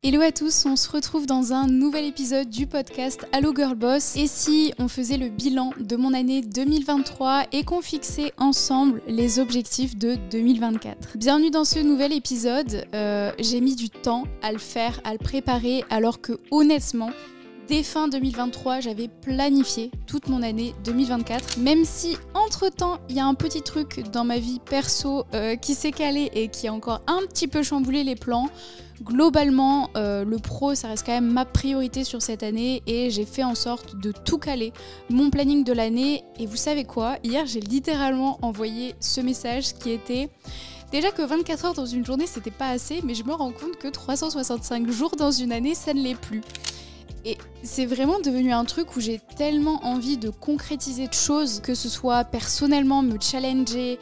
Hello à tous, on se retrouve dans un nouvel épisode du podcast Allo Girl Boss. Et si on faisait le bilan de mon année 2023 et qu'on fixait ensemble les objectifs de 2024. Bienvenue dans ce nouvel épisode. J'ai mis du temps à le faire, à le préparer, alors que honnêtement, dès fin 2023, j'avais planifié toute mon année 2024, même si entre-temps, il y a un petit truc dans ma vie perso qui s'est calé et qui a encore un petit peu chamboulé les plans. Globalement, le pro, ça reste quand même ma priorité sur cette année et j'ai fait en sorte de tout caler, mon planning de l'année. Et vous savez quoi ? Hier, j'ai littéralement envoyé ce message qui était... Déjà que 24 heures dans une journée, c'était pas assez, mais je me rends compte que 365 jours dans une année, ça ne l'est plus. Et c'est vraiment devenu un truc où j'ai tellement envie de concrétiser de choses, que ce soit personnellement, me challenger,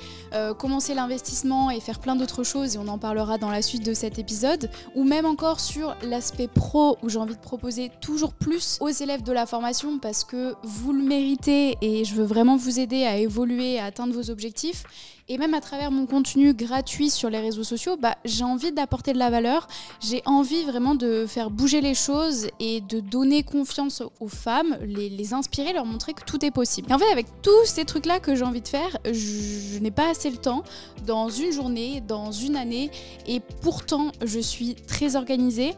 commencer l'investissement et faire plein d'autres choses, et on en parlera dans la suite de cet épisode, ou même encore sur l'aspect pro, où j'ai envie de proposer toujours plus aux élèves de la formation, parce que vous le méritez, et je veux vraiment vous aider à évoluer, à atteindre vos objectifs. Et même à travers mon contenu gratuit sur les réseaux sociaux, j'ai envie d'apporter de la valeur, j'ai envie vraiment de faire bouger les choses et de donner confiance aux femmes, les inspirer, leur montrer que tout est possible. Et en fait, avec tous ces trucs-là que j'ai envie de faire, je n'ai pas assez le temps dans une journée, dans une année, et pourtant je suis très organisée.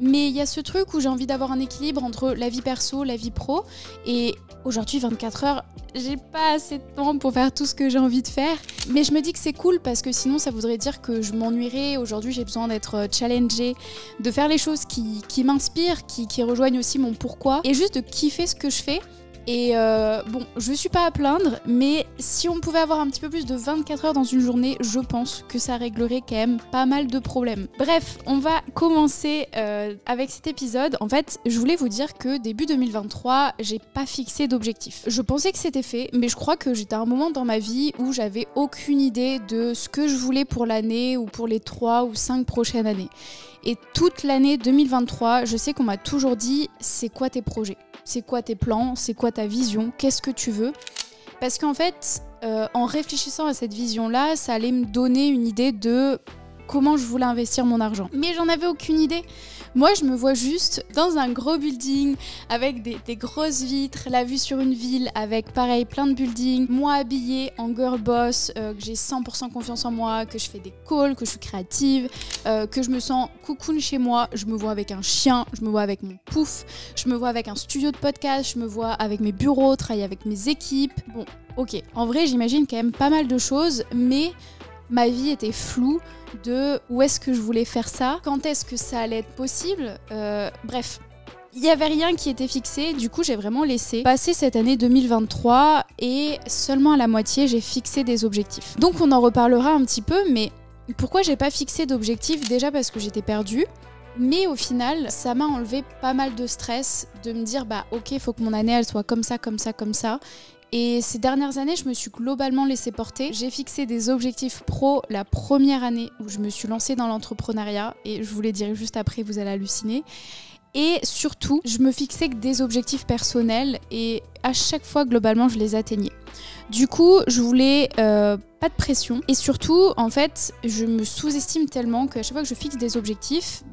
Mais il y a ce truc où j'ai envie d'avoir un équilibre entre la vie perso, la vie pro, et aujourd'hui, 24 heures, j'ai pas assez de temps pour faire tout ce que j'ai envie de faire. Mais je me dis que c'est cool parce que sinon ça voudrait dire que je m'ennuierais. Aujourd'hui, j'ai besoin d'être challengée, de faire les choses qui m'inspirent, qui rejoignent aussi mon pourquoi, et juste de kiffer ce que je fais. Et bon, je suis pas à plaindre, mais si on pouvait avoir un petit peu plus de 24 heures dans une journée, je pense que ça réglerait quand même pas mal de problèmes. Bref, on va commencer avec cet épisode. En fait, je voulais vous dire que début 2023, j'ai pas fixé d'objectif. Je pensais que c'était fait, mais je crois que j'étais à un moment dans ma vie où j'avais aucune idée de ce que je voulais pour l'année ou pour les 3 ou 5 prochaines années. Et toute l'année 2023, je sais qu'on m'a toujours dit « c'est quoi tes projets ? C'est quoi tes plans ? C'est quoi ta vision ? Qu'est-ce que tu veux ?» Parce qu'en fait, en réfléchissant à cette vision-là, ça allait me donner une idée de comment je voulais investir mon argent. Mais j'en avais aucune idée. Moi, je me vois juste dans un gros building avec des grosses vitres, la vue sur une ville avec, pareil, plein de buildings, moi habillée en girl boss, que j'ai 100% confiance en moi, que je fais des calls, que je suis créative, que je me sens cocoon chez moi. Je me vois avec un chien, je me vois avec mon pouf, je me vois avec un studio de podcast, je me vois avec mes bureaux, travailler avec mes équipes. Bon, ok, en vrai, j'imagine quand même pas mal de choses, mais ma vie était floue de où est-ce que je voulais faire ça, quand est-ce que ça allait être possible, bref. Il n'y avait rien qui était fixé, du coup j'ai vraiment laissé passer cette année 2023 et seulement à la moitié j'ai fixé des objectifs. Donc on en reparlera un petit peu, mais pourquoi j'ai pas fixé d'objectifs ? Déjà parce que j'étais perdue, mais au final ça m'a enlevé pas mal de stress de me dire ok, il faut que mon année elle soit comme ça, comme ça, comme ça. Et ces dernières années, je me suis globalement laissée porter. J'ai fixé des objectifs pro la première année où je me suis lancée dans l'entrepreneuriat. Et je vous les dirai juste après, vous allez halluciner. Et surtout, je me fixais que des objectifs personnels. Et à chaque fois, globalement, je les atteignais. Du coup, je voulais pas de pression. Et surtout, en fait, je me sous-estime tellement qu'à chaque fois que je fixe des objectifs,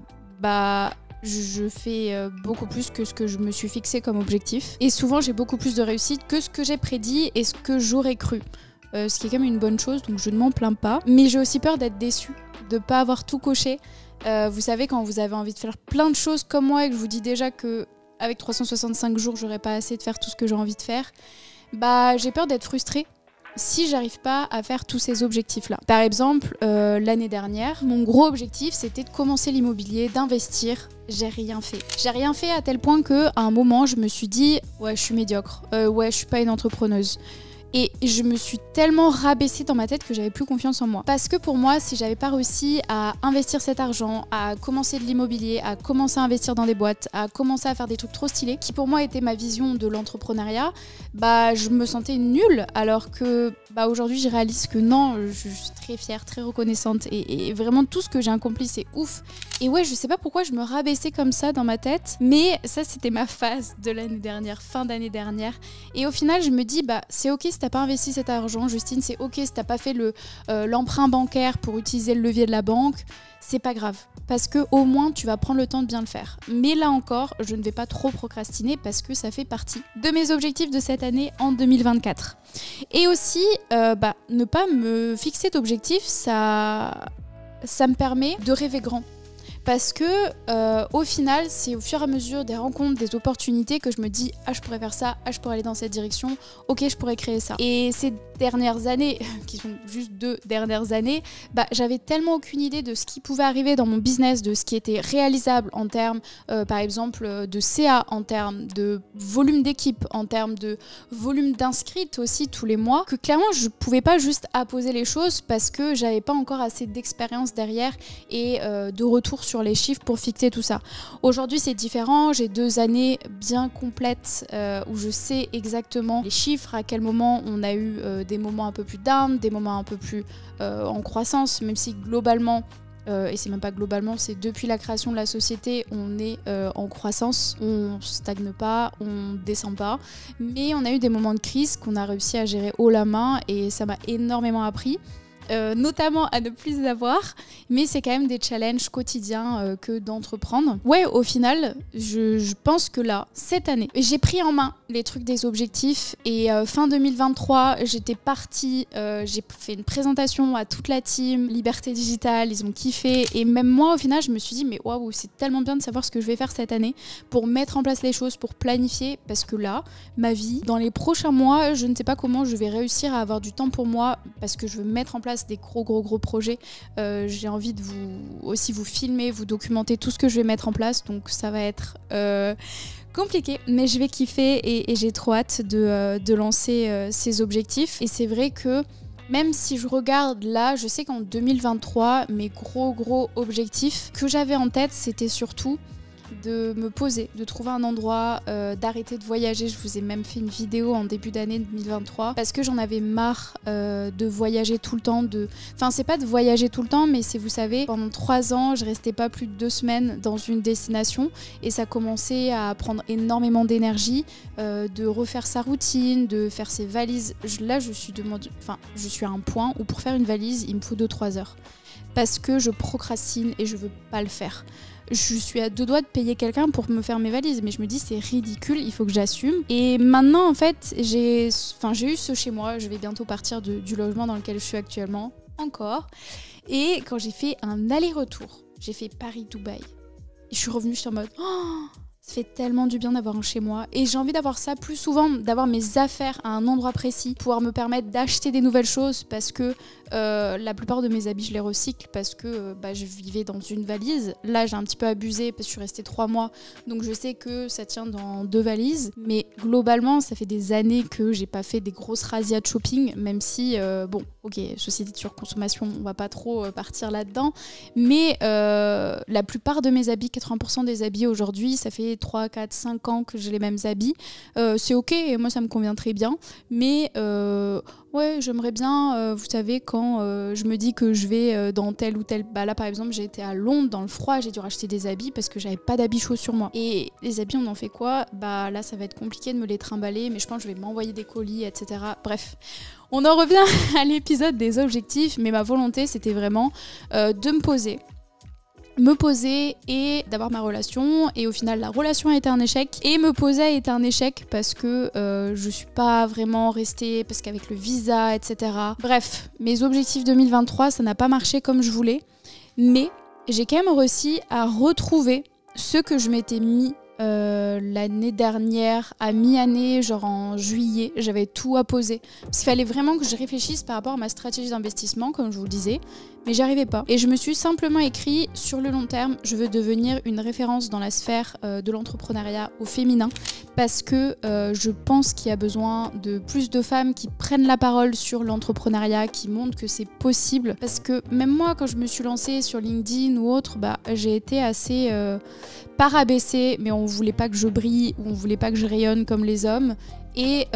je fais beaucoup plus que ce que je me suis fixé comme objectif. Et souvent, j'ai beaucoup plus de réussite que ce que j'ai prédit et ce que j'aurais cru. Ce qui est quand même une bonne chose, donc je ne m'en plains pas. Mais j'ai aussi peur d'être déçue, de ne pas avoir tout coché. Vous savez, quand vous avez envie de faire plein de choses comme moi et que je vous dis déjà qu'avec 365 jours, j'aurais pas assez de faire tout ce que j'ai envie de faire, j'ai peur d'être frustrée si j'arrive pas à faire tous ces objectifs-là. Par exemple, l'année dernière, mon gros objectif, c'était de commencer l'immobilier, d'investir. J'ai rien fait. J'ai rien fait à tel point qu'à un moment, je me suis dit « ouais, je suis médiocre. Ouais, je suis pas une entrepreneuse. » Et je me suis tellement rabaissée dans ma tête que j'avais plus confiance en moi. Parce que pour moi, si j'avais pas réussi à investir cet argent, à commencer de l'immobilier, à commencer à investir dans des boîtes, à commencer à faire des trucs trop stylés, qui pour moi était ma vision de l'entrepreneuriat, je me sentais nulle. Alors que aujourd'hui, je réalise que non, je suis très fière, très reconnaissante. Et vraiment, tout ce que j'ai accompli, c'est ouf. Et ouais, je sais pas pourquoi je me rabaissais comme ça dans ma tête. Mais ça, c'était ma phase de l'année dernière, fin d'année dernière. Et au final, je me dis, c'est ok si t'as pas investi cet argent, Justine, c'est ok si t'as pas fait l'emprunt bancaire pour utiliser le levier de la banque, c'est pas grave. Parce que au moins tu vas prendre le temps de bien le faire. Mais là encore, je ne vais pas trop procrastiner parce que ça fait partie de mes objectifs de cette année en 2024. Et aussi, ne pas me fixer d'objectifs, ça me permet de rêver grand. Parce que au final, c'est au fur et à mesure des rencontres, des opportunités que je me dis « Ah, je pourrais faire ça, ah, je pourrais aller dans cette direction, ok, je pourrais créer ça ». Et ces dernières années, qui sont juste 2 dernières années, j'avais tellement aucune idée de ce qui pouvait arriver dans mon business, de ce qui était réalisable en termes, par exemple, de CA, en termes de volume d'équipe, en termes de volume d'inscrites aussi tous les mois, que clairement, je pouvais pas juste apposer les choses parce que j'avais pas encore assez d'expérience derrière et de retour sur les chiffres pour fixer tout ça. Aujourd'hui, c'est différent. J'ai 2 années bien complètes où je sais exactement les chiffres, à quel moment on a eu des moments un peu plus down, des moments un peu plus en croissance, même si globalement, et c'est même pas globalement, c'est depuis la création de la société, on est en croissance, on stagne pas, on descend pas, mais on a eu des moments de crise qu'on a réussi à gérer haut la main et ça m'a énormément appris. Notamment à ne plus les avoir, mais c'est quand même des challenges quotidiens que d'entreprendre. Ouais, au final, je pense que là, cette année, j'ai pris en main les trucs des objectifs et fin 2023, j'étais partie, j'ai fait une présentation à toute la team, Liberté Digitale, ils ont kiffé et même moi, au final, je me suis dit mais waouh, c'est tellement bien de savoir ce que je vais faire cette année pour mettre en place les choses, pour planifier, parce que là, ma vie, dans les prochains mois, je ne sais pas comment je vais réussir à avoir du temps pour moi parce que je veux mettre en place des gros projets. J'ai envie de vous filmer, vous documenter tout ce que je vais mettre en place, donc ça va être compliqué, mais je vais kiffer et j'ai trop hâte de lancer ces objectifs. Et c'est vrai que même si je regarde là, je sais qu'en 2023, mes gros objectifs que j'avais en tête, c'était surtout de me poser, de trouver un endroit, d'arrêter de voyager. Je vous ai même fait une vidéo en début d'année 2023 parce que j'en avais marre de voyager tout le temps. Enfin, c'est pas de voyager tout le temps, mais c'est, vous savez, pendant 3 ans, je restais pas plus de 2 semaines dans une destination et ça commençait à prendre énormément d'énergie, de refaire sa routine, de faire ses valises. Là, je suis à un point où pour faire une valise, il me faut 2-3 heures parce que je procrastine et je veux pas le faire. Je suis à 2 doigts de payer quelqu'un pour me faire mes valises, mais je me dis c'est ridicule, il faut que j'assume. Et maintenant en fait, j'ai eu ce chez moi, je vais bientôt partir du logement dans lequel je suis actuellement, encore. Et quand j'ai fait un aller-retour, j'ai fait Paris-Dubaï, je suis revenue, je suis en mode ça fait tellement du bien d'avoir un chez moi et j'ai envie d'avoir ça plus souvent, d'avoir mes affaires à un endroit précis, pouvoir me permettre d'acheter des nouvelles choses parce que la plupart de mes habits je les recycle parce que je vivais dans une valise. Là j'ai un petit peu abusé parce que je suis restée 3 mois donc je sais que ça tient dans 2 valises, mais globalement ça fait des années que j'ai pas fait des grosses razzias de shopping, même si société de surconsommation, on va pas trop partir là-dedans, mais la plupart de mes habits, 80% des habits aujourd'hui, ça fait 3, 4, 5 ans que j'ai les mêmes habits. C'est ok, et moi ça me convient très bien, mais ouais, j'aimerais bien, vous savez, quand je me dis que je vais dans tel ou tel... là par exemple, j'ai été à Londres dans le froid, j'ai dû racheter des habits parce que j'avais pas d'habits chauds sur moi. Et les habits, on en fait quoi ? Là ça va être compliqué de me les trimballer, mais je pense que je vais m'envoyer des colis, etc. Bref. On en revient à l'épisode des objectifs, mais ma volonté c'était vraiment de me poser et d'avoir ma relation, et au final la relation a été un échec et me poser a été un échec parce que je suis pas vraiment restée, parce qu'avec le visa, etc. Bref, mes objectifs 2023 ça n'a pas marché comme je voulais, mais j'ai quand même réussi à retrouver ce que je m'étais mis l'année dernière à mi-année, genre en juillet. J'avais tout à poser parce qu'il fallait vraiment que je réfléchisse par rapport à ma stratégie d'investissement, comme je vous le disais, mais j'y arrivais pas. Et je me suis simplement écrit, sur le long terme, je veux devenir une référence dans la sphère de l'entrepreneuriat au féminin, parce que je pense qu'il y a besoin de plus de femmes qui prennent la parole sur l'entrepreneuriat, qui montrent que c'est possible. Parce que même moi, quand je me suis lancée sur LinkedIn ou autre, j'ai été assez pas rabaissée, mais on voulait pas que je brille, ou on voulait pas que je rayonne comme les hommes. Et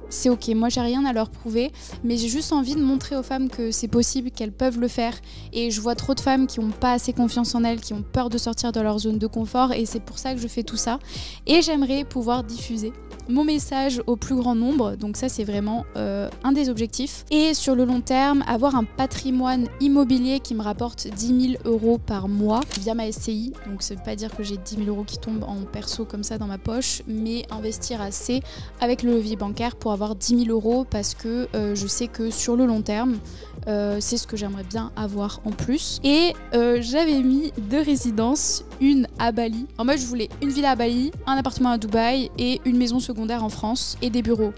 c'est ok, moi j'ai rien à leur prouver, mais j'ai juste envie de montrer aux femmes que c'est possible, qu'elles peuvent le faire. Et je vois trop de femmes qui n'ont pas assez confiance en elles, qui ont peur de sortir de leur zone de confort, et c'est pour ça que je fais tout ça. Et j'aimerais pouvoir diffuser mon message au plus grand nombre, donc ça c'est vraiment un des objectifs. Et sur le long terme, avoir un patrimoine immobilier qui me rapporte 10 000 € par mois via ma SCI, donc ça veut pas dire que j'ai 10 000 € qui tombent en perso comme ça dans ma poche, mais investir assez avec le levier bancaire pour avoir 10 000 € parce que je sais que sur le long terme, c'est ce que j'aimerais bien avoir en plus. Et j'avais mis 2 résidences, une à Bali. En mode je voulais une villa à Bali, un appartement à Dubaï et une maison secondaire en France et des bureaux.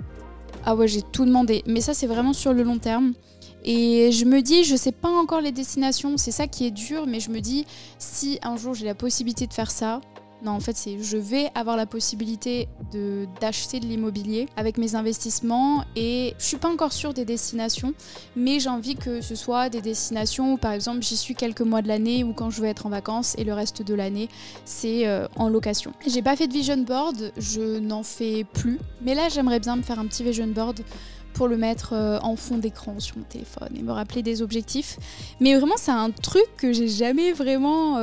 Ah ouais, j'ai tout demandé, mais ça c'est vraiment sur le long terme. Et je me dis, je sais pas encore les destinations, c'est ça qui est dur, mais je me dis, si un jour j'ai la possibilité de faire ça, non, en fait, je vais avoir la possibilité d'acheter de l'immobilier avec mes investissements et je suis pas encore sûre des destinations, mais j'ai envie que ce soit des destinations où, par exemple, j'y suis quelques mois de l'année ou quand je veux être en vacances et le reste de l'année, c'est en location. J'ai pas fait de vision board, je n'en fais plus, mais là, j'aimerais bien me faire un petit vision board pour le mettre en fond d'écran sur mon téléphone et me rappeler des objectifs. Mais vraiment, c'est un truc que j'ai jamais vraiment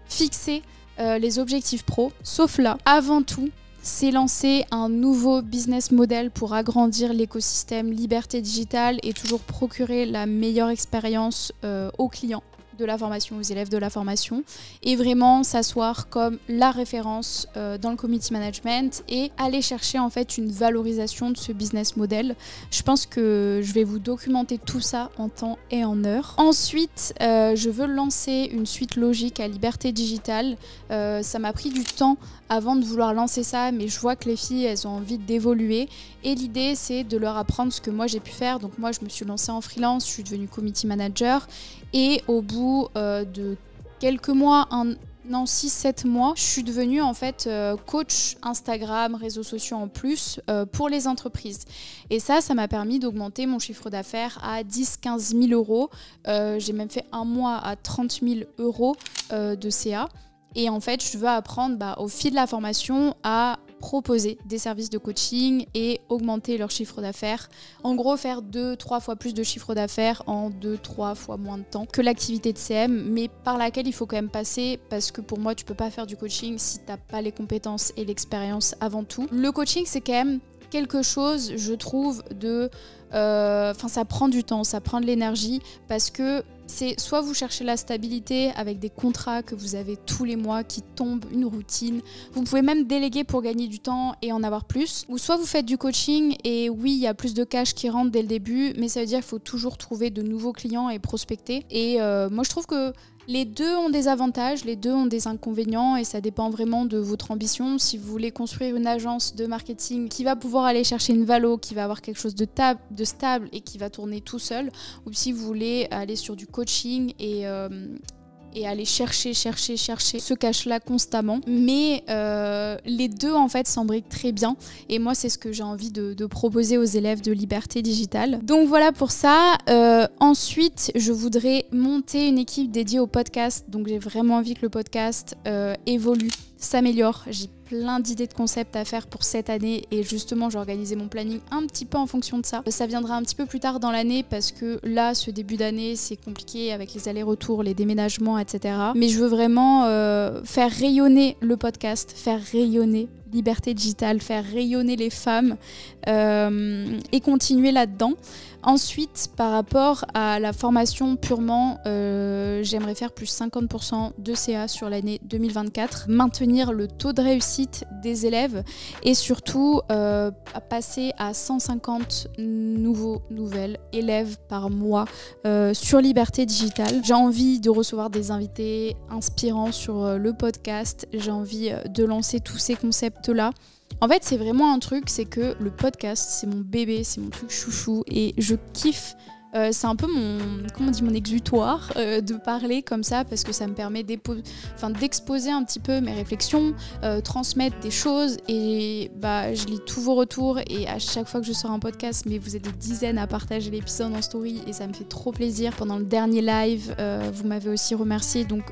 fixé. Les objectifs pro, sauf là, avant tout, c'est lancer un nouveau business model pour agrandir l'écosystème liberté digitale et toujours procurer la meilleure expérience aux clients de la formation, aux élèves de la formation, et vraiment s'asseoir comme la référence dans le community management et aller chercher en fait une valorisation de ce business model. Je pense que je vais vous documenter tout ça en temps et en heure. Ensuite, je veux lancer une suite logique à Liberté Digitale. Ça m'a pris du temps avant de vouloir lancer ça, mais je vois que les filles, elles ont envie d'évoluer. Et l'idée, c'est de leur apprendre ce que moi, j'ai pu faire. Donc moi, je me suis lancée en freelance, je suis devenue community manager. Et au bout de quelques mois, 6-7 mois, je suis devenue en fait coach Instagram, réseaux sociaux en plus pour les entreprises. Et ça m'a permis d'augmenter mon chiffre d'affaires à 10-15 000 €. J'ai même fait un mois à 30 000 € de CA. Et en fait, je veux apprendre au fil de la formation à proposer des services de coaching et augmenter leur chiffre d'affaires. En gros, faire 2-3 fois plus de chiffre d'affaires en 2-3 fois moins de temps que l'activité de CM, mais par laquelle il faut quand même passer parce que pour moi, tu peux pas faire du coaching si t'as pas les compétences et l'expérience avant tout. Le coaching, c'est quand même quelque chose, je trouve, ça prend du temps, ça prend de l'énergie parce que c'est soit vous cherchez la stabilité avec des contrats que vous avez tous les mois qui tombent, une routine. Vous pouvez même déléguer pour gagner du temps et en avoir plus. Ou soit vous faites du coaching et oui, il y a plus de cash qui rentre dès le début, mais ça veut dire qu'il faut toujours trouver de nouveaux clients et prospecter. Et moi, je trouve que les deux ont des avantages, les deux ont des inconvénients et ça dépend vraiment de votre ambition. Si vous voulez construire une agence de marketing qui va pouvoir aller chercher une valo, qui va avoir quelque chose de stable et qui va tourner tout seul, ou si vous voulez aller sur du coaching et aller chercher ce cash-là constamment. Mais les deux, en fait, s'embriquent très bien. Et moi, c'est ce que j'ai envie de proposer aux élèves de Liberté Digitale. Donc voilà pour ça. Ensuite, je voudrais monter une équipe dédiée au podcast. Donc j'ai vraiment envie que le podcast évolue, s'améliore. J'ai plein d'idées de concepts à faire pour cette année et justement j'ai organisé mon planning un petit peu en fonction de ça. Ça viendra un petit peu plus tard dans l'année parce que là, ce début d'année, c'est compliqué avec les allers-retours, les déménagements, etc. Mais je veux vraiment faire rayonner le podcast, faire rayonner Liberté Digitale, faire rayonner les femmes et continuer là-dedans. Ensuite, par rapport à la formation purement, j'aimerais faire plus 50% de CA sur l'année 2024, maintenir le taux de réussite des élèves et surtout passer à 150 nouvelles élèves par mois sur Liberté Digitale. J'ai envie de recevoir des invités inspirants sur le podcast, j'ai envie de lancer tous ces concepts-là. En fait, c'est vraiment un truc, c'est que le podcast, c'est mon bébé, c'est mon truc chouchou et je kiffe. C'est un peu mon exutoire de parler comme ça parce que ça me permet d'exposer un petit peu mes réflexions, transmettre des choses et je lis tous vos retours et à chaque fois que je sors un podcast, mais vous êtes des dizaines à partager l'épisode en story et ça me fait trop plaisir. Pendant le dernier live, vous m'avez aussi remercié, donc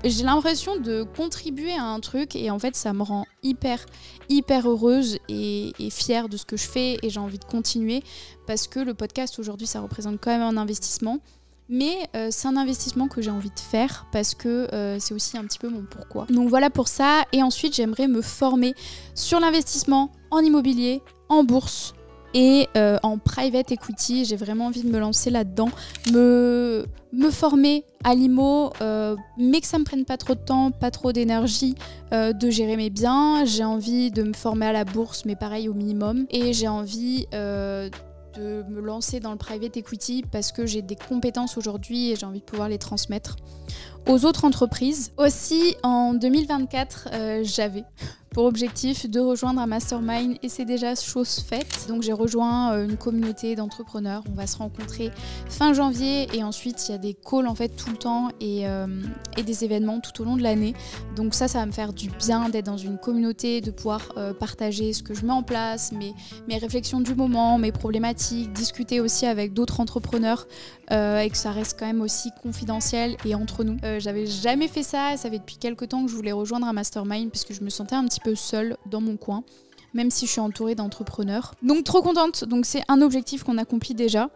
j'ai l'impression de contribuer à un truc et en fait ça me rend hyper heureuse et fière de ce que je fais et j'ai envie de continuer parce que le podcast aujourd'hui ça représente quand même un investissement. Mais c'est un investissement que j'ai envie de faire parce que c'est aussi un petit peu mon pourquoi. Donc voilà pour ça. Et ensuite, j'aimerais me former sur l'investissement en immobilier, en bourse et en private equity. J'ai vraiment envie de me lancer là-dedans, me former à l'IMO, mais que ça me prenne pas trop de temps, pas trop d'énergie, de gérer mes biens. J'ai envie de me former à la bourse, mais pareil au minimum. Et j'ai envie de me lancer dans le private equity parce que j'ai des compétences aujourd'hui et j'ai envie de pouvoir les transmettre aux autres entreprises. Aussi, en 2024, j'avais pour objectif de rejoindre un mastermind et c'est déjà chose faite. Donc j'ai rejoint une communauté d'entrepreneurs. On va se rencontrer fin janvier et ensuite il y a des calls en fait tout le temps et des événements tout au long de l'année. Donc ça va me faire du bien d'être dans une communauté, de pouvoir partager ce que je mets en place, mes réflexions du moment, mes problématiques, discuter aussi avec d'autres entrepreneurs et que ça reste quand même aussi confidentiel et entre nous. J'avais jamais fait ça, ça fait depuis quelques temps que je voulais rejoindre un mastermind puisque je me sentais un petit peu seule dans mon coin, même si je suis entourée d'entrepreneurs. Donc trop contente, donc c'est un objectif qu'on accomplit déjà.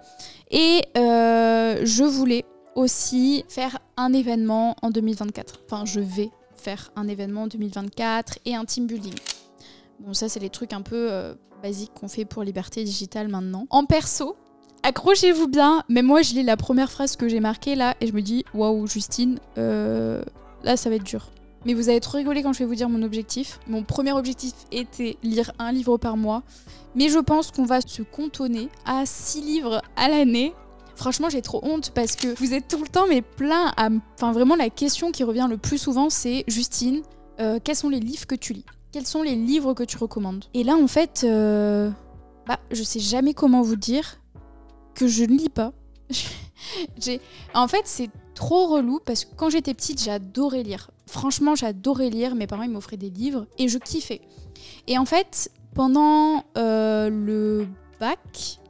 Et je voulais aussi faire un événement en 2024. Enfin, je vais faire un événement en 2024 et un team building. Bon, ça c'est les trucs un peu basiques qu'on fait pour Liberté Digitale maintenant. En perso, accrochez-vous bien, mais moi je lis la première phrase que j'ai marquée là et je me dis waouh Justine, là ça va être dur. Mais vous allez trop rigoler quand je vais vous dire mon objectif. Mon premier objectif était lire un livre par mois, mais je pense qu'on va se cantonner à 6 livres à l'année. Franchement j'ai trop honte parce que vous êtes tout le temps mais plein à... Enfin vraiment la question qui revient le plus souvent c'est Justine, quels sont les livres que tu lis ? Quels sont les livres que tu recommandes ? Et là en fait, je sais jamais comment vous dire que je ne lis pas. En fait, c'est trop relou parce que quand j'étais petite, j'adorais lire. Franchement, j'adorais lire. Mes parents ils m'offraient des livres et je kiffais. Et en fait, pendant le bac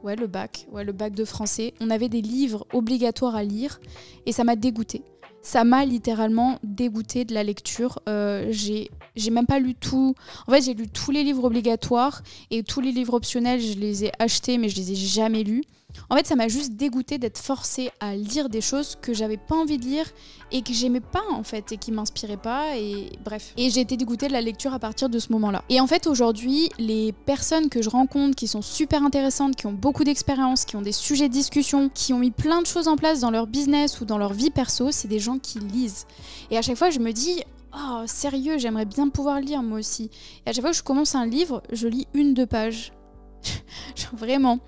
de français, on avait des livres obligatoires à lire et ça m'a dégoûtée. Ça m'a littéralement dégoûtée de la lecture. J'ai même pas lu tout. En fait, j'ai lu tous les livres obligatoires et tous les livres optionnels, je les ai achetés mais je les ai jamais lus. En fait, ça m'a juste dégoûtée d'être forcée à lire des choses que j'avais pas envie de lire et que j'aimais pas en fait et qui m'inspiraient pas et bref. Et j'ai été dégoûtée de la lecture à partir de ce moment-là. Et en fait, aujourd'hui, les personnes que je rencontre qui sont super intéressantes, qui ont beaucoup d'expérience, qui ont des sujets de discussion, qui ont mis plein de choses en place dans leur business ou dans leur vie perso, c'est des gens qui lisent. Et à chaque fois, je me dis oh sérieux, j'aimerais bien pouvoir lire moi aussi. Et à chaque fois que je commence un livre, je lis 1-2 pages. Genre vraiment.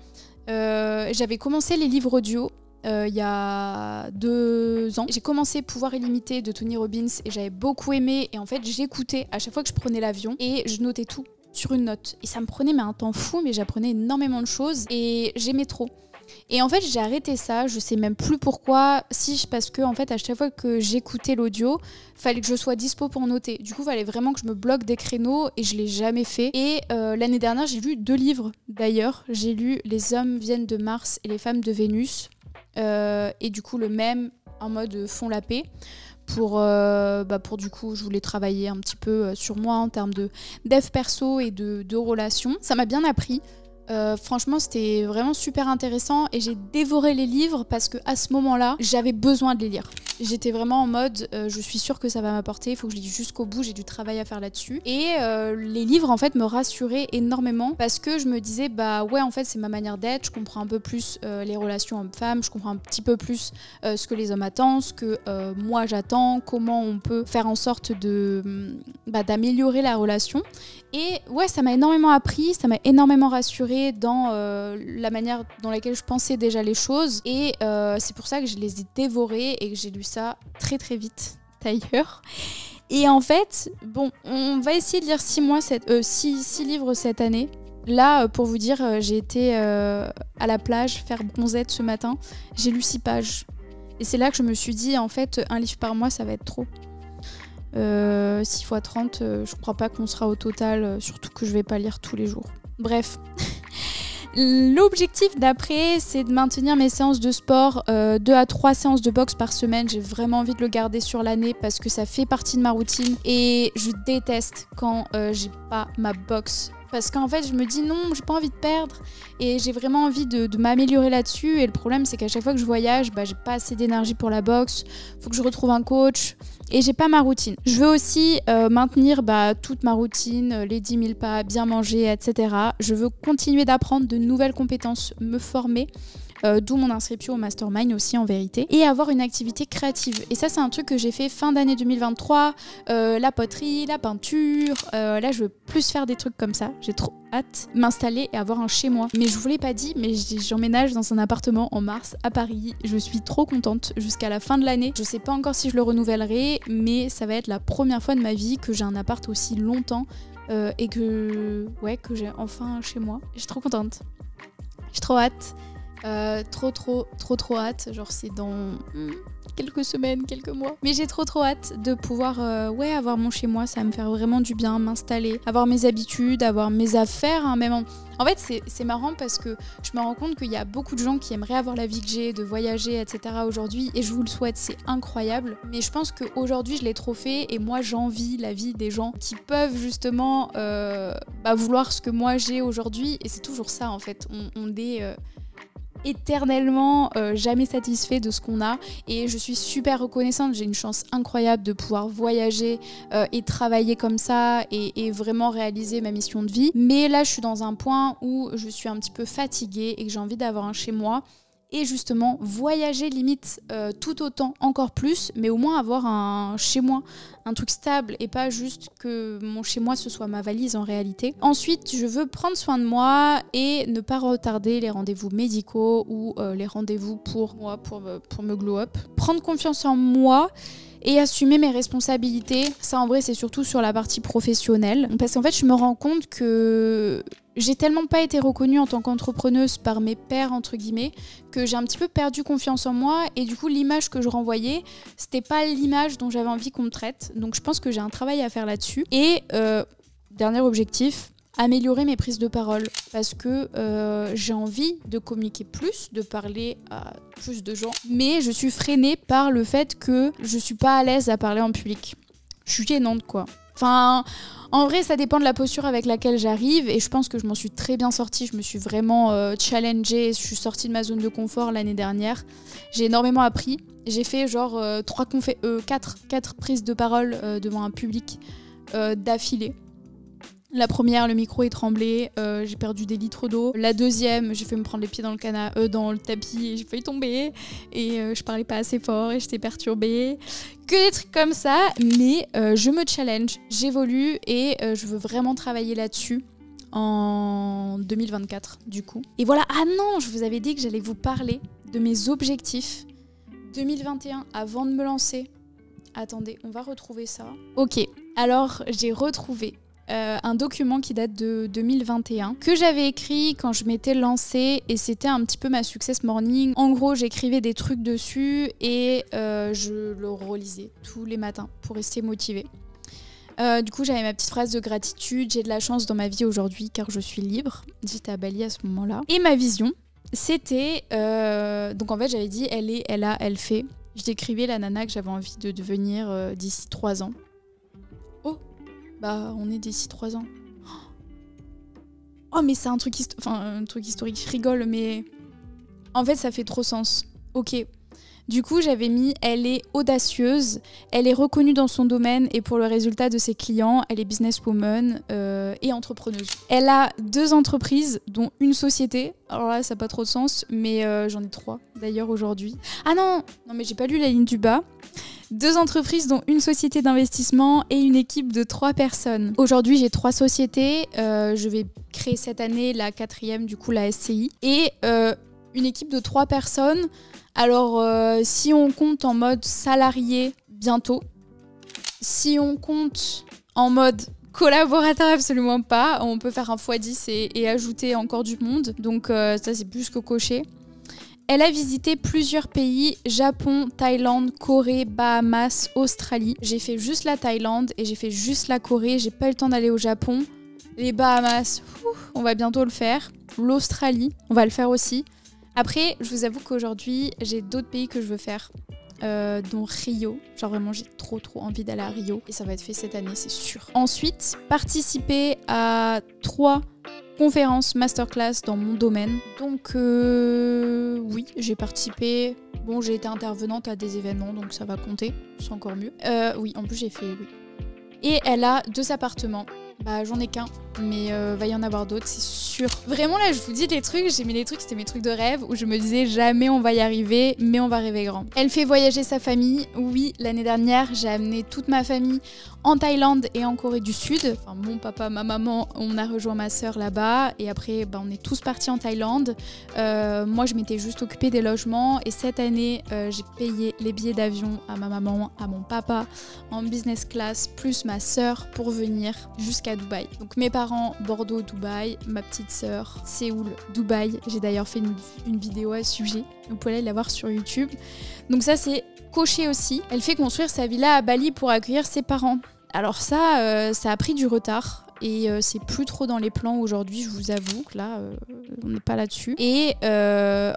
J'avais commencé les livres audio il y a 2 ans. J'ai commencé Pouvoir illimité de Tony Robbins et j'avais beaucoup aimé et en fait j'écoutais à chaque fois que je prenais l'avion et je notais tout sur une note. Et ça me prenait un temps fou mais j'apprenais énormément de choses et j'aimais trop. Et en fait j'ai arrêté ça, je sais même plus pourquoi, parce que en fait à chaque fois que j'écoutais l'audio, fallait que je sois dispo pour noter. Du coup fallait vraiment que je me bloque des créneaux et je l'ai jamais fait. Et l'année dernière j'ai lu 2 livres d'ailleurs, j'ai lu Les hommes viennent de Mars et les femmes de Vénus et du coup le même en mode font la paix. Pour du coup je voulais travailler un petit peu sur moi en termes de dev perso et de relations. Ça m'a bien appris. Franchement c'était vraiment super intéressant et j'ai dévoré les livres parce que à ce moment-là j'avais besoin de les lire. J'étais vraiment en mode je suis sûre que ça va m'apporter, il faut que je lise jusqu'au bout, j'ai du travail à faire là-dessus. Et les livres en fait me rassuraient énormément parce que je me disais ouais en fait c'est ma manière d'être, je comprends un peu plus les relations hommes-femmes, je comprends un petit peu plus ce que les hommes attendent, ce que moi j'attends, comment on peut faire en sorte d'améliorer la relation. Et ouais, ça m'a énormément appris, ça m'a énormément rassurée dans la manière dans laquelle je pensais déjà les choses. Et c'est pour ça que je les ai dévorés et que j'ai lu ça très très vite d'ailleurs. Et en fait, bon, on va essayer de lire 6 livres cette année. Là, pour vous dire, j'ai été à la plage faire bronzette ce matin. J'ai lu 6 pages. Et c'est là que je me suis dit, en fait, un livre par mois, ça va être trop. 6 x 30, je crois pas qu'on sera au total, surtout que je vais pas lire tous les jours. Bref. L'objectif d'après, c'est de maintenir mes séances de sport, 2 à 3 séances de boxe par semaine. J'ai vraiment envie de le garder sur l'année parce que ça fait partie de ma routine. Et je déteste quand j'ai pas ma boxe. Parce qu'en fait, je me dis non, j'ai pas envie de perdre et j'ai vraiment envie de m'améliorer là-dessus. Et le problème, c'est qu'à chaque fois que je voyage, j'ai pas assez d'énergie pour la boxe. Faut que je retrouve un coach et j'ai pas ma routine. Je veux aussi maintenir toute ma routine, les 10 000 pas, bien manger, etc. Je veux continuer d'apprendre de nouvelles compétences, me former. D'où mon inscription au Mastermind aussi en vérité, et avoir une activité créative. Et ça, c'est un truc que j'ai fait fin d'année 2023, la poterie, la peinture, là je veux plus faire des trucs comme ça, j'ai trop hâte m'installer et avoir un chez moi. Mais je vous l'ai pas dit, mais j'emménage dans un appartement en mars à Paris, je suis trop contente jusqu'à la fin de l'année. Je sais pas encore si je le renouvellerai, mais ça va être la première fois de ma vie que j'ai un appart aussi longtemps et que j'ai enfin un chez moi. Je suis trop contente, j'ai trop hâte. Trop hâte, genre c'est dans quelques semaines, quelques mois. Mais j'ai trop hâte de pouvoir avoir mon chez moi, ça va me faire vraiment du bien, m'installer, avoir mes habitudes, avoir mes affaires, hein, même en fait c'est marrant parce que je me rends compte qu'il y a beaucoup de gens qui aimeraient avoir la vie que j'ai, de voyager, etc. aujourd'hui, et je vous le souhaite, c'est incroyable. Mais je pense qu'aujourd'hui je l'ai trop fait et moi j'envie la vie des gens qui peuvent justement vouloir ce que moi j'ai aujourd'hui, et c'est toujours ça en fait, on est éternellement jamais satisfait de ce qu'on a, et je suis super reconnaissante, j'ai une chance incroyable de pouvoir voyager et travailler comme ça et vraiment réaliser ma mission de vie. Mais là je suis dans un point où je suis un petit peu fatiguée et que j'ai envie d'avoir un chez moi, et justement voyager limite tout autant, encore plus, mais au moins avoir un chez moi, un truc stable, et pas juste que mon chez moi ce soit ma valise en réalité. Ensuite, je veux prendre soin de moi et ne pas retarder les rendez-vous médicaux ou les rendez-vous pour moi, pour me glow up. Prendre confiance en moi et assumer mes responsabilités. Ça, en vrai, c'est surtout sur la partie professionnelle. Parce qu'en fait, je me rends compte que j'ai tellement pas été reconnue en tant qu'entrepreneuse par mes pairs, entre guillemets, que j'ai un petit peu perdu confiance en moi, et du coup, l'image que je renvoyais, c'était pas l'image dont j'avais envie qu'on me traite. Donc, je pense que j'ai un travail à faire là-dessus. Et dernier objectif, améliorer mes prises de parole, parce que j'ai envie de communiquer plus, de parler à plus de gens, mais je suis freinée par le fait que je suis pas à l'aise à parler en public. Je suis gênante, quoi. Enfin, en vrai, ça dépend de la posture avec laquelle j'arrive, et je pense que je m'en suis très bien sortie. Je me suis vraiment challengée, je suis sortie de ma zone de confort l'année dernière. J'ai énormément appris. J'ai fait genre 4 prises de parole devant un public d'affilée. La première, le micro est tremblé, j'ai perdu des litres d'eau. La deuxième, j'ai fait me prendre les pieds dans le tapis et j'ai failli tomber. Et je parlais pas assez fort et j'étais perturbée. Que des trucs comme ça, mais je me challenge, j'évolue et je veux vraiment travailler là-dessus en 2024 du coup. Et voilà, ah non, je vous avais dit que j'allais vous parler de mes objectifs 2021 avant de me lancer. Attendez, on va retrouver ça. Ok, alors j'ai retrouvé un document qui date de 2021 que j'avais écrit quand je m'étais lancée, et c'était un petit peu ma success morning. En gros, j'écrivais des trucs dessus et je le relisais tous les matins pour rester motivée. Du coup, j'avais ma petite phrase de gratitude. J'ai de la chance dans ma vie aujourd'hui car je suis libre. J'étais à Bali à ce moment-là. Et ma vision, c'était... donc en fait, j'avais dit elle est, elle a, elle fait. Je décrivais la nana que j'avais envie de devenir d'ici 3 ans. On est d'ici 3 ans. Oh, mais c'est un truc historique, je rigole, mais en fait, ça fait trop sens. Ok. Du coup, j'avais mis « Elle est audacieuse, elle est reconnue dans son domaine et pour le résultat de ses clients, elle est businesswoman et entrepreneuse. » Elle a 2 entreprises, dont une société. Alors là, ça n'a pas trop de sens, mais j'en ai 3 d'ailleurs aujourd'hui. Ah non, mais j'ai pas lu la ligne du bas. 2 entreprises, dont une société d'investissement et une équipe de 3 personnes. Aujourd'hui, j'ai 3 sociétés. Je vais créer cette année la 4e, du coup la SCI. Et une équipe de 3 personnes. Alors, si on compte en mode salarié, bientôt. Si on compte en mode collaborateur, absolument pas. On peut faire un x10 et ajouter encore du monde. Donc ça, c'est plus que coché. Elle a visité plusieurs pays, Japon, Thaïlande, Corée, Bahamas, Australie. J'ai fait juste la Thaïlande et j'ai fait juste la Corée. J'ai pas eu le temps d'aller au Japon. Les Bahamas, on va bientôt le faire. L'Australie, on va le faire aussi. Après, je vous avoue qu'aujourd'hui, j'ai d'autres pays que je veux faire. Dont Rio, genre vraiment j'ai trop envie d'aller à Rio et ça va être fait cette année, c'est sûr. Ensuite, participer à 3 conférences masterclass dans mon domaine. Donc oui, j'ai participé. Bon, j'ai été intervenante à des événements, donc ça va compter, c'est encore mieux. Oui, en plus j'ai fait, oui. Et elle a 2 appartements. Bah j'en ai qu'un, mais va y en avoir d'autres, c'est sûr. Vraiment là, je vous dis les trucs, j'ai mis les trucs, c'était mes trucs de rêve où je me disais jamais on va y arriver, mais on va rêver grand. Elle fait voyager sa famille. Oui, l'année dernière, j'ai amené toute ma famille en Thaïlande et en Corée du Sud. Enfin, mon papa, ma maman, on a rejoint ma sœur là-bas et après, on est tous partis en Thaïlande. Moi, je m'étais juste occupée des logements et cette année, j'ai payé les billets d'avion à ma maman, à mon papa en business class, plus ma sœur pour venir jusqu'à Dubaï. Donc mes parents, Bordeaux, Dubaï, ma petite sœur, Séoul, Dubaï. J'ai d'ailleurs fait une vidéo à ce sujet. Vous pouvez aller la voir sur YouTube. Donc ça, c'est coché aussi. Elle fait construire sa villa à Bali pour accueillir ses parents. Alors ça, ça a pris du retard et c'est plus trop dans les plans aujourd'hui, je vous avoue que là, on n'est pas là-dessus. Et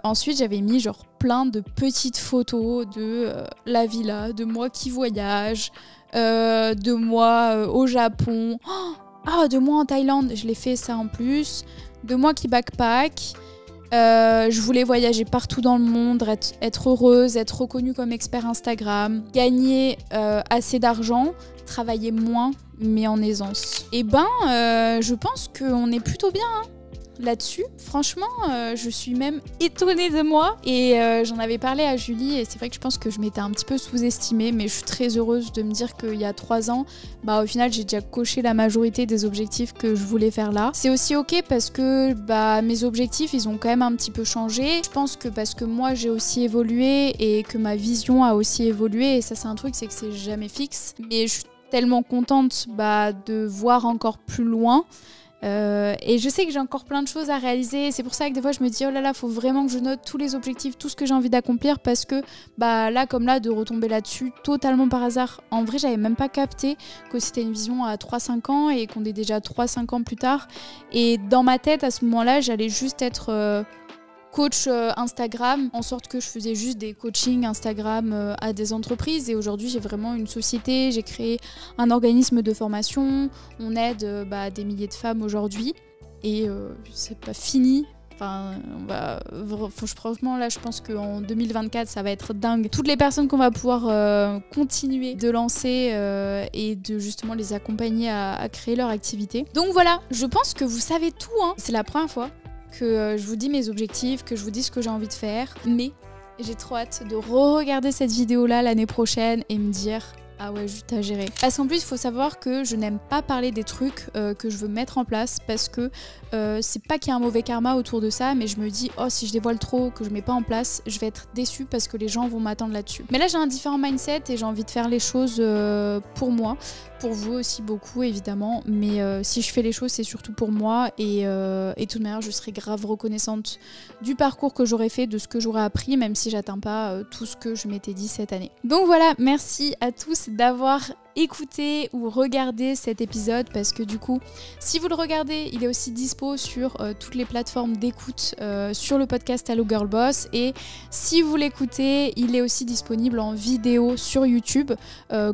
ensuite, j'avais mis genre plein de petites photos de la villa, de moi qui voyage, de moi au Japon, de moi en Thaïlande, je l'ai fait ça en plus, de moi qui backpack. Je voulais voyager partout dans le monde, être heureuse, être reconnue comme expert Instagram, gagner assez d'argent, travailler moins, mais en aisance. Et je pense qu'on est plutôt bien là-dessus. Franchement, je suis même étonnée de moi. Et j'en avais parlé à Julie et c'est vrai que je pense que je m'étais un petit peu sous-estimée, mais je suis très heureuse de me dire qu'il y a 3 ans, au final, j'ai déjà coché la majorité des objectifs que je voulais faire là. C'est aussi ok parce que mes objectifs, ils ont quand même un petit peu changé. Je pense que parce que moi, j'ai aussi évolué et que ma vision a aussi évolué. Et ça, c'est un truc, c'est que c'est jamais fixe. Mais je suis tellement contente de voir encore plus loin. Et je sais que j'ai encore plein de choses à réaliser. C'est pour ça que des fois je me dis oh là là, faut vraiment que je note tous les objectifs, tout ce que j'ai envie d'accomplir, parce que là comme là, de retomber là-dessus totalement par hasard. En vrai, j'avais même pas capté que c'était une vision à 3-5 ans et qu'on est déjà 3-5 ans plus tard. Et dans ma tête à ce moment-là, j'allais juste être coach Instagram, en sorte que je faisais juste des coachings Instagram à des entreprises. Et aujourd'hui, j'ai vraiment une société, j'ai créé un organisme de formation, on aide des milliers de femmes aujourd'hui. Et c'est pas fini. Franchement, là, je pense qu'en 2024, ça va être dingue. Toutes les personnes qu'on va pouvoir continuer de lancer et de justement les accompagner à créer leur activité. Donc voilà, je pense que vous savez tout. C'est la première fois que je vous dis mes objectifs, que je vous dis ce que j'ai envie de faire. Mais j'ai trop hâte de re-regarder cette vidéo-là l'année prochaine et me dire ah ouais, juste à gérer. Parce qu'en plus, il faut savoir que je n'aime pas parler des trucs que je veux mettre en place parce que c'est pas qu'il y a un mauvais karma autour de ça, mais je me dis si je dévoile trop, que je mets pas en place, je vais être déçue parce que les gens vont m'attendre là-dessus. Mais là, j'ai un différent mindset et j'ai envie de faire les choses pour moi, pour vous aussi beaucoup évidemment, mais si je fais les choses, c'est surtout pour moi et de toute manière, je serai grave reconnaissante du parcours que j'aurais fait, de ce que j'aurais appris, même si j'atteins pas tout ce que je m'étais dit cette année. Donc voilà, merci à tous d'avoir écouté ou regardé cet épisode, parce que du coup, si vous le regardez, il est aussi dispo sur toutes les plateformes d'écoute sur le podcast Hello Girl Boss, et si vous l'écoutez, il est aussi disponible en vidéo sur YouTube.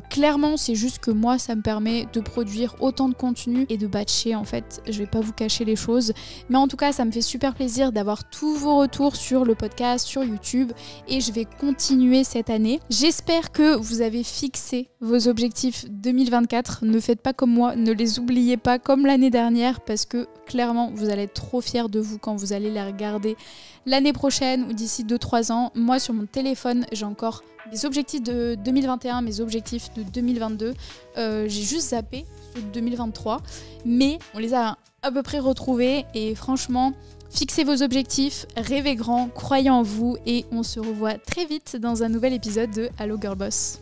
Clairement, c'est juste que moi, ça me permet de produire autant de contenu et de batcher, en fait. Je vais pas vous cacher les choses, mais en tout cas, ça me fait super plaisir d'avoir tous vos retours sur le podcast, sur YouTube, et je vais continuer cette année. J'espère que vous avez fixé vos objectifs 2024, ne faites pas comme moi, ne les oubliez pas comme l'année dernière, parce que clairement vous allez être trop fiers de vous quand vous allez les regarder l'année prochaine ou d'ici 2-3 ans. Moi sur mon téléphone, j'ai encore mes objectifs de 2021, mes objectifs de 2022, j'ai juste zappé ceux de 2023, mais on les a à peu près retrouvés. Et franchement, fixez vos objectifs, rêvez grand, croyez en vous, et on se revoit très vite dans un nouvel épisode de Hello Girl Boss.